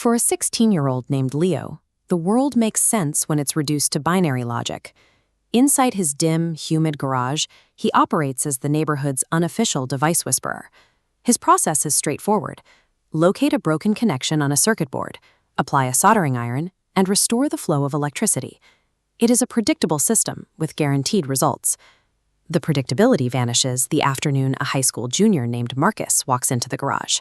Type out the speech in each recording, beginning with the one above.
For a 16-year-old named Leo, the world makes sense when it's reduced to binary logic. Inside his dim, humid garage, he operates as the neighborhood's unofficial device whisperer. His process is straightforward. Locate a broken connection on a circuit board, apply a soldering iron, and restore the flow of electricity. It is a predictable system with guaranteed results. The predictability vanishes the afternoon a high school junior named Marcus walks into the garage.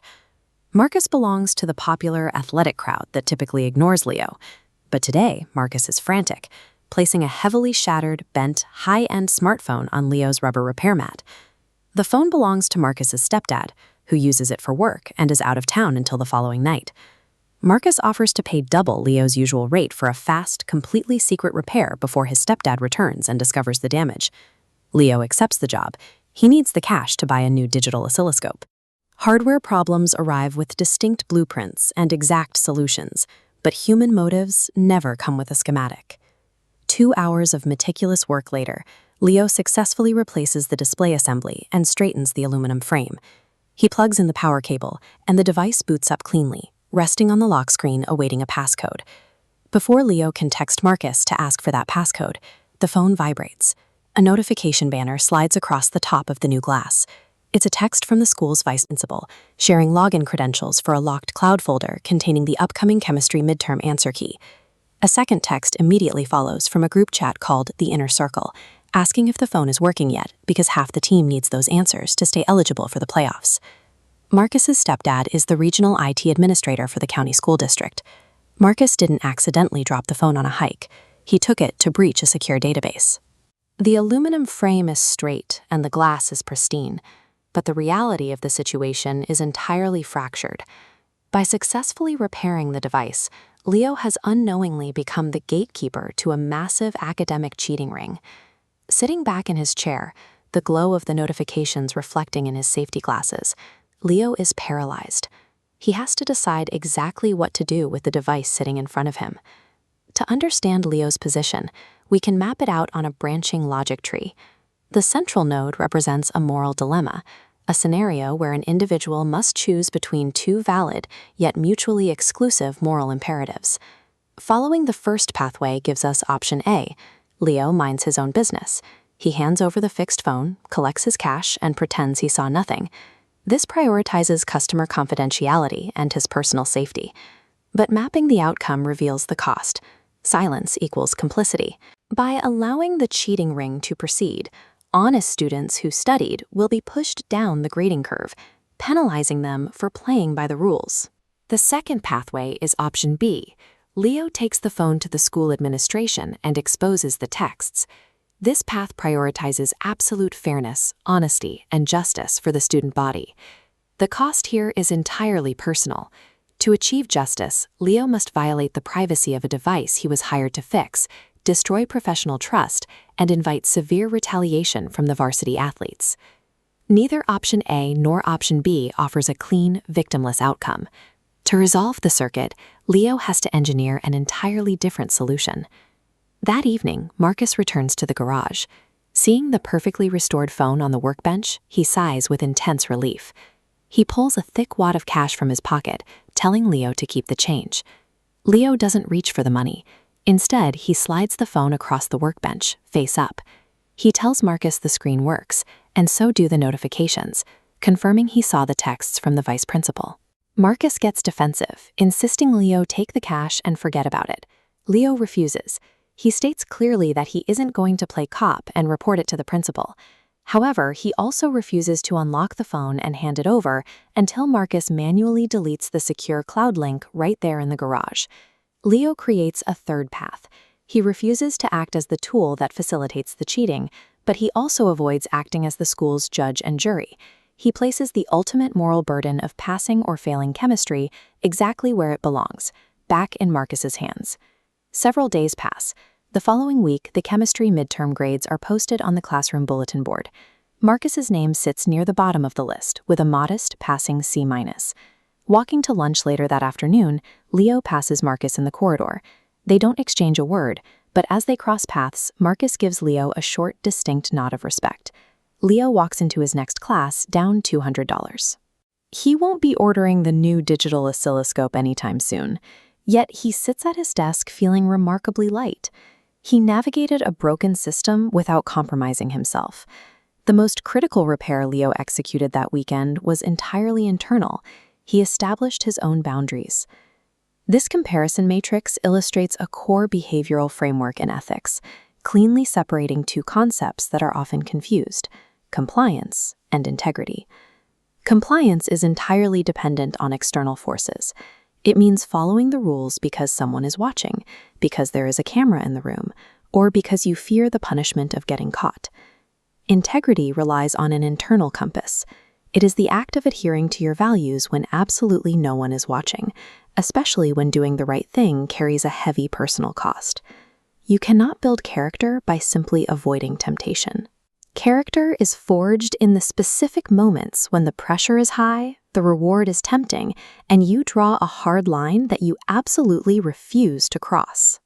Marcus belongs to the popular athletic crowd that typically ignores Leo. But today, Marcus is frantic, placing a heavily shattered, bent, high-end smartphone on Leo's rubber repair mat. The phone belongs to Marcus's stepdad, who uses it for work and is out of town until the following night. Marcus offers to pay double Leo's usual rate for a fast, completely secret repair before his stepdad returns and discovers the damage. Leo accepts the job. He needs the cash to buy a new digital oscilloscope. Hardware problems arrive with distinct blueprints and exact solutions, but human motives never come with a schematic. 2 hours of meticulous work later, Leo successfully replaces the display assembly and straightens the aluminum frame. He plugs in the power cable, and the device boots up cleanly, resting on the lock screen awaiting a passcode. Before Leo can text Marcus to ask for that passcode, the phone vibrates. A notification banner slides across the top of the new glass. It's a text from the school's vice principal, sharing login credentials for a locked cloud folder containing the upcoming chemistry midterm answer key. A second text immediately follows from a group chat called The Inner Circle, asking if the phone is working yet because half the team needs those answers to stay eligible for the playoffs. Marcus's stepdad is the regional IT administrator for the county school district. Marcus didn't accidentally drop the phone on a hike. He took it to breach a secure database. The aluminum frame is straight and the glass is pristine, but the reality of the situation is entirely fractured. By successfully repairing the device, Leo has unknowingly become the gatekeeper to a massive academic cheating ring. Sitting back in his chair, the glow of the notifications reflecting in his safety glasses, Leo is paralyzed. He has to decide exactly what to do with the device sitting in front of him. To understand Leo's position, we can map it out on a branching logic tree. The central node represents a moral dilemma, a scenario where an individual must choose between two valid, yet mutually exclusive moral imperatives. Following the first pathway gives us option A. Leo minds his own business. He hands over the fixed phone, collects his cash, and pretends he saw nothing. This prioritizes customer confidentiality and his personal safety. But mapping the outcome reveals the cost. Silence equals complicity. By allowing the cheating ring to proceed, honest students who studied will be pushed down the grading curve, penalizing them for playing by the rules. The second pathway is option B. Leo takes the phone to the school administration and exposes the texts. This path prioritizes absolute fairness, honesty, and justice for the student body. The cost here is entirely personal. To achieve justice, Leo must violate the privacy of a device he was hired to fix, destroy professional trust, and invite severe retaliation from the varsity athletes. Neither option A nor option B offers a clean, victimless outcome. To resolve the circuit, Leo has to engineer an entirely different solution. That evening, Marcus returns to the garage. Seeing the perfectly restored phone on the workbench, he sighs with intense relief. He pulls a thick wad of cash from his pocket, telling Leo to keep the change. Leo doesn't reach for the money. Instead, he slides the phone across the workbench, face up. He tells Marcus the screen works, and so do the notifications, confirming he saw the texts from the vice principal. Marcus gets defensive, insisting Leo take the cash and forget about it. Leo refuses. He states clearly that he isn't going to play cop and report it to the principal. However, he also refuses to unlock the phone and hand it over until Marcus manually deletes the secure cloud link right there in the garage. Leo creates a third path. He refuses to act as the tool that facilitates the cheating, but he also avoids acting as the school's judge and jury. He places the ultimate moral burden of passing or failing chemistry exactly where it belongs, back in Marcus's hands. Several days pass. The following week, the chemistry midterm grades are posted on the classroom bulletin board. Marcus's name sits near the bottom of the list with a modest passing C-. Walking to lunch later that afternoon, Leo passes Marcus in the corridor. They don't exchange a word, but as they cross paths, Marcus gives Leo a short, distinct nod of respect. Leo walks into his next class down $200. He won't be ordering the new digital oscilloscope anytime soon, yet he sits at his desk feeling remarkably light. He navigated a broken system without compromising himself. The most critical repair Leo executed that weekend was entirely internal. He established his own boundaries. This comparison matrix illustrates a core behavioral framework in ethics, cleanly separating two concepts that are often confused: compliance and integrity. Compliance is entirely dependent on external forces. It means following the rules because someone is watching, because there is a camera in the room, or because you fear the punishment of getting caught. Integrity relies on an internal compass. It is the act of adhering to your values when absolutely no one is watching, especially when doing the right thing carries a heavy personal cost. You cannot build character by simply avoiding temptation. Character is forged in the specific moments when the pressure is high, the reward is tempting, and you draw a hard line that you absolutely refuse to cross.